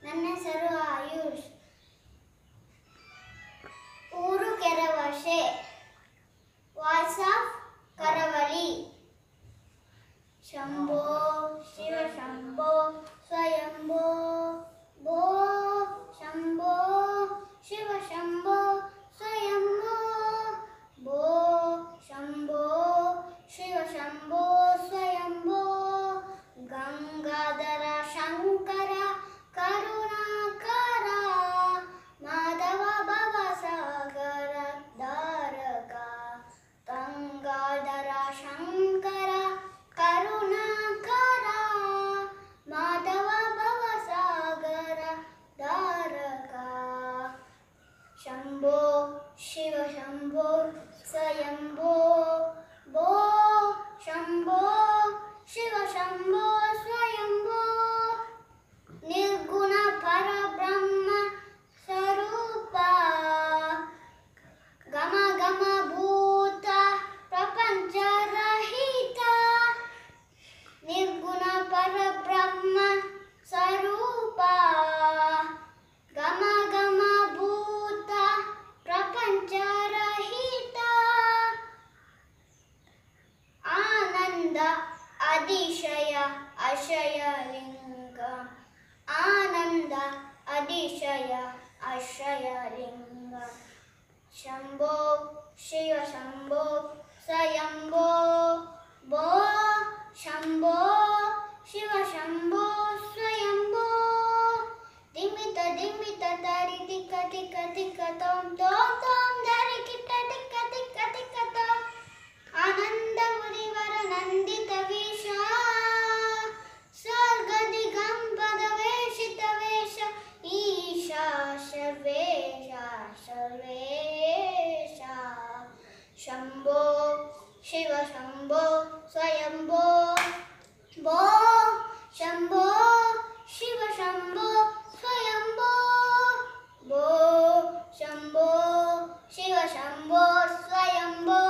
ನನ್ನ ಹೆಸರು ಆಯುಷ್. ಊರು ಕೆರವಶೆ. ವಾಯ್ಸ್ ಆಫ್ ಕರಾವಳಿ. ಶಂಭೋ ಶಿವ ಶಂಭೋ ಸ್ವಯಂಭೋ ಭೋ ಶಂಭೋ ಶಿವ ಶಂಭೋ ಸ್ವಯಂಭೋ ಭೋ ಶಂಭೋ ಶಿವ ಶಂಭೋ ಸ್ವಯಂಭೋ. ಗಂಗಾಧರ ಶಂಕರ ಕರುಣಾಕರ ಮಾಧವ ಭವಸಾಗರ ಧಾರಕ. ಗಂಗಾಧರ ಶಂಕರ ಕರುಣಾಕರ ಮಾಧವ ಭವಸಾಗರ ಧಾರಕ. ಶಂಭೋ ಶಿವ ಶಂಭೋ ಸ್ವಯಂಭೋ ಭೋ ಶಂಭೋ ಶಿವ ಶಂಭೋ ಸ್ವಯಂಭೋ. ನಿರ್ಗುಣ ಪರಬ್ರಹ್ಮ ಸ್ವರೂಪ ಗಮ ಗಮ ಭೂತ ಪ್ರಪಂಚ ರಹಿತ. ನಿರ್ಗುಣ ಪರಬ್ರಹ್ಮ ಸ್ವರೂಪ ಗಮ ಗಮ ಭೂತ ಪ್ರಪಂಚ ರಹಿತ. ಆನಂದ ಅತಿಶಯ ಅಶಯಲಿಂಗ. ಆನಂದ ಅತಿಶಯ ಅಶಯಲಿಂಗ. ಶಂಭೋ ಶಿವ ಶಂಭೋ ಸ್ವಯಂಭೋ ಭೋ ಶಂಭೋ ಶಿವ ಶಂಭೋ ಸ್ವಯಂಭೋ. ದಿಮಿತ ದಿಮಿತ ತರಿ ತಿಕ್ಕ ತಿಕ್ಕ ತಿಕ್ಕ ತೋಂ ತೋಂ ತೋಂ ಧರಿ ಕಿಟ್ಟ ತಿಕ್ಕ ತಿಕ್ಕ ತಿಕ್ಕ ತೋಂ. ಆನಂದ ಮುನಿವರ ನಂದಿತ ವೇಷ ಸ್ವರ್ಗ ದಿಗಂಬರ ವೇಷಿತ ವೇಷ. ಈಶಾ ಸರ್ವೇಶ ಸರ್ವೇಶ. ಶಂಭೋ ಶಿವ ಶಂಭೋ ಸ್ವಯಂಭೋ ಭೋ ಶಂಭೋ ಶಿವ ಶಂಭೋ ಸ್ವಯಂಭೋ ಭೋ ಶಂಭೋ ಶಿವ ಶಂಭೋ ಸ್ವಯಂಭೋ.